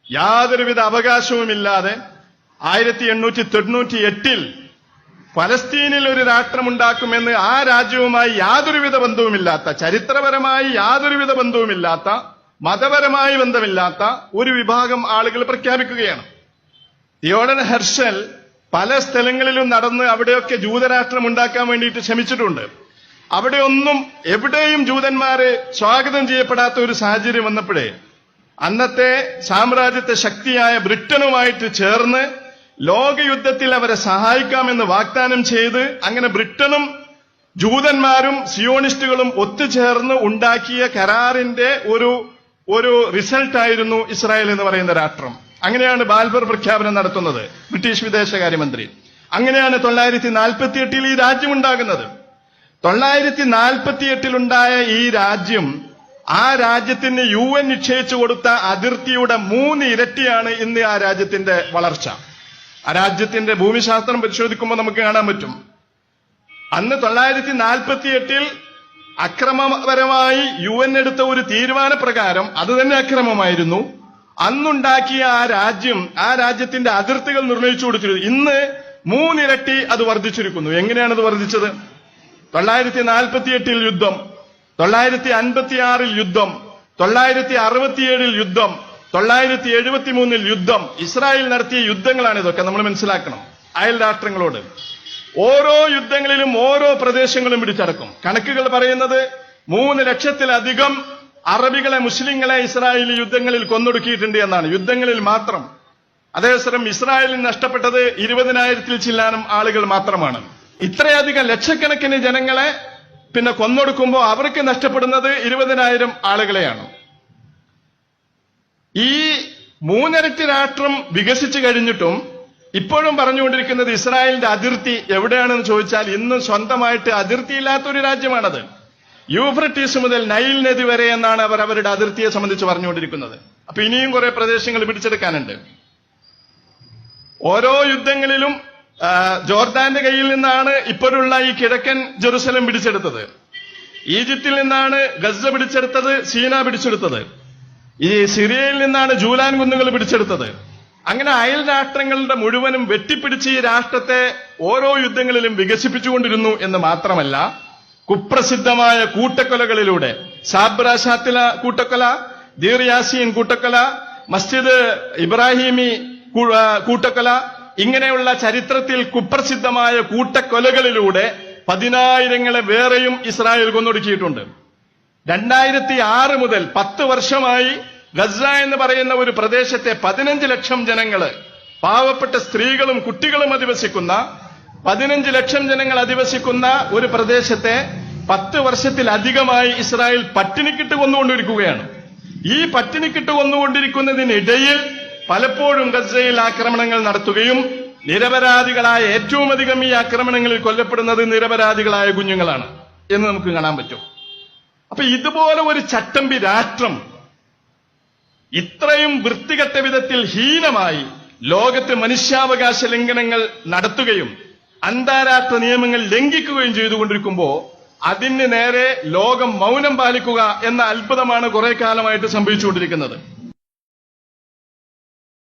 യാതൊരുവിധ അവകാശവുമില്ലാതെ 1898 ഫലസ്തീനിൽ ഒരു രാഷ്ട്രമുണ്ടാക്കുമെന്ന് ആ രാജ്യവുമായി യാതൊരുവിധ ബന്ധവുമില്ലാത്ത, ചരിത്രപരമായി യാതൊരുവിധ ബന്ധവുമില്ലാത്ത, മതപരമായി ബന്ധമില്ലാത്ത ഒരു വിഭാഗം ആളുകൾ പ്രഖ്യാപിക്കുകയാണ്. തിയോഡർ ഹെർഷൽ പല സ്ഥലങ്ങളിലും നടന്ന് അവിടെയൊക്കെ ജൂതരാഷ്ട്രം ഉണ്ടാക്കാൻ വേണ്ടിയിട്ട് ശ്രമിച്ചിട്ടുണ്ട്. അവിടെയൊന്നും എവിടെയും ജൂതന്മാരെ സ്വാഗതം ചെയ്യപ്പെടാത്ത ഒരു സാഹചര്യം വന്നപ്പോഴേ അന്നത്തെ സാമ്രാജ്യത്തെ ശക്തിയായ ബ്രിട്ടനുമായിട്ട് ചേർന്ന് ലോകയുദ്ധത്തിൽ അവരെ സഹായിക്കാമെന്ന് വാഗ്ദാനം ചെയ്ത് അങ്ങനെ ബ്രിട്ടനും ജൂതന്മാരും സിയോണിസ്റ്റുകളും ഒത്തുചേർന്ന് ഉണ്ടാക്കിയ കരാറിന്റെ ഒരു റിസൾട്ടായിരുന്നു ഇസ്രായേൽ എന്ന് പറയുന്ന രാഷ്ട്രം. അങ്ങനെയാണ് ബാൽഫർ പ്രഖ്യാപനം നടത്തുന്നത് ബ്രിട്ടീഷ് വിദേശകാര്യമന്ത്രി. അങ്ങനെയാണ് 1948 ഈ രാജ്യം ഉണ്ടാകുന്നത്. 1948 ഉണ്ടായ ഈ രാജ്യം, ആ രാജ്യത്തിന് UN നിശ്ചയിച്ചു കൊടുത്ത അതിർത്തിയുടെ 3 ഇരട്ടിയാണ് ഇന്ന് ആ രാജ്യത്തിന്റെ വളർച്ച. ആ രാജ്യത്തിന്റെ ഭൂമിശാസ്ത്രം പരിശോധിക്കുമ്പോൾ നമുക്ക് കാണാൻ പറ്റും. അന്ന് 1948 അക്രമപരമായി UN എടുത്ത ഒരു തീരുമാനപ്രകാരം അത് തന്നെ അക്രമമായിരുന്നു. അന്നുണ്ടാക്കിയ ആ രാജ്യത്തിന്റെ അതിർത്തികൾ നിർണയിച്ചു കൊടുത്തിരുന്നു. ഇന്ന് 3 ഇരട്ടി അത് വർദ്ധിച്ചിരിക്കുന്നു. എങ്ങനെയാണത് വർദ്ധിച്ചത്? 1948 യുദ്ധം, 1956 യുദ്ധം, 1967 യുദ്ധം, 1973 യുദ്ധം, ഇസ്രായേൽ നടത്തിയ യുദ്ധങ്ങളാണ് ഇതൊക്കെ. നമ്മൾ മനസ്സിലാക്കണം. അയൽ രാഷ്ട്രങ്ങളോട് ഓരോ യുദ്ധങ്ങളിലും ഓരോ പ്രദേശങ്ങളും പിടിച്ചടക്കും. കണക്കുകൾ പറയുന്നത് 3 ലക്ഷത്തിലധികം അറബികളെ, മുസ്ലിങ്ങളെ ഇസ്രായേൽ യുദ്ധങ്ങളിൽ കൊന്നൊടുക്കിയിട്ടുണ്ട് എന്നാണ്. യുദ്ധങ്ങളിൽ മാത്രം. അതേസമയം ഇസ്രായേലിന് നഷ്ടപ്പെട്ടത് 20,000-ൽ ചില്ലാനം ആളുകൾ മാത്രമാണ്. ഇത്രയധികം ലക്ഷക്കണക്കിന് ജനങ്ങളെ പിന്നെ കൊന്നൊടുക്കുമ്പോൾ അവർക്ക് നഷ്ടപ്പെടുന്നത് 20,000 ആളുകളെയാണ്. ഈ 3 ഇരട്ടി രാഷ്ട്രം വികസിച്ചു കഴിഞ്ഞിട്ടും ഇപ്പോഴും പറഞ്ഞുകൊണ്ടിരിക്കുന്നത് ഇസ്രായേലിന്റെ അതിർത്തി എവിടെയാണെന്ന് ചോദിച്ചാൽ ഇന്നും സ്വന്തമായിട്ട് അതിർത്തിയില്ലാത്തൊരു രാജ്യമാണത്. യൂഫ്രട്ടീസ് മുതൽ നൈൽ നദി വരെ എന്നാണ് അവർ അവരുടെ അതിർത്തിയെ സംബന്ധിച്ച് പറഞ്ഞുകൊണ്ടിരിക്കുന്നത്. അപ്പൊ ഇനിയും കുറെ പ്രദേശങ്ങൾ പിടിച്ചെടുക്കാനുണ്ട്. ഓരോ യുദ്ധങ്ങളിലും ജോർദാന്റെ കയ്യിൽ നിന്നാണ് ഇപ്പോഴുള്ള ഈ കിഴക്കൻ ജെറുസലം പിടിച്ചെടുത്തത്. ഈജിപ്തിൽ നിന്നാണ് ഗസ പിടിച്ചെടുത്തത്, സീന പിടിച്ചെടുത്തത്. ഈ സിറിയയിൽ നിന്നാണ് ജൂലാൻ കുന്നുകൾ പിടിച്ചെടുത്തത്. അങ്ങനെ അയൽ രാഷ്ട്രങ്ങളുടെ മുഴുവനും വെട്ടിപ്പിടിച്ച് ഈ രാഷ്ട്രത്തെ ഓരോ യുദ്ധങ്ങളിലും വികസിപ്പിച്ചുകൊണ്ടിരുന്നു എന്ന് മാത്രമല്ല, കുപ്രസിദ്ധമായ കൂട്ടക്കൊലകളിലൂടെ സാബ്ര ഷാത്തില കൂട്ടക്കൊല, ദീർ യാസീൻ കൂട്ടക്കൊല, മസ്ജിദ് ഇബ്രാഹിമി കൂട്ടക്കൊല, ഇങ്ങനെയുള്ള ചരിത്രത്തിൽ കുപ്രസിദ്ധമായ കൂട്ടക്കൊലകളിലൂടെ 10,000-ങ്ങളെ വേറെയും ഇസ്രായേൽ കൊന്നൊടുക്കിയിട്ടുണ്ട്. 2006 മുതൽ 10 വർഷമായി ഗസ എന്ന് പറയുന്ന ഒരു പ്രദേശത്തെ 15 ലക്ഷം ജനങ്ങള്, പാവപ്പെട്ട സ്ത്രീകളും കുട്ടികളും അധിവസിക്കുന്ന 15 ലക്ഷം ജനങ്ങൾ അധിവസിക്കുന്ന ഒരു പ്രദേശത്തെ 10 വർഷത്തിലധികമായി ഇസ്രായേൽ പട്ടിണിക്കിട്ട് കൊന്നുകൊണ്ടിരിക്കുകയാണ്. ഈ പട്ടിണിക്കിട്ട് കൊന്നുകൊണ്ടിരിക്കുന്നതിനിടയിൽ പലപ്പോഴും ഗസയിൽ ആക്രമണങ്ങൾ നടത്തുകയും നിരപരാധികളായ, ഏറ്റവും അധികം ഈ ആക്രമണങ്ങളിൽ കൊല്ലപ്പെടുന്നത് നിരപരാധികളായ കുഞ്ഞുങ്ങളാണ് എന്ന് നമുക്ക് കാണാൻ പറ്റും. അപ്പൊ ഇതുപോലെ ഒരു ചട്ടമ്പി രാഷ്ട്രം ഇത്രയും വൃത്തികെട്ട വിധത്തിൽ ഹീനമായി ലോകത്ത് മനുഷ്യാവകാശ ലംഘനങ്ങൾ നടത്തുകയും അന്താരാഷ്ട്ര നിയമങ്ങൾ ലംഘിക്കുകയും ചെയ്തുകൊണ്ടിരിക്കുമ്പോ അതിന് നേരെ ലോകം മൗനം പാലിക്കുക എന്ന അത്ഭുതമാണ് കുറെ കാലമായിട്ട് സംഭവിച്ചുകൊണ്ടിരിക്കുന്നത്.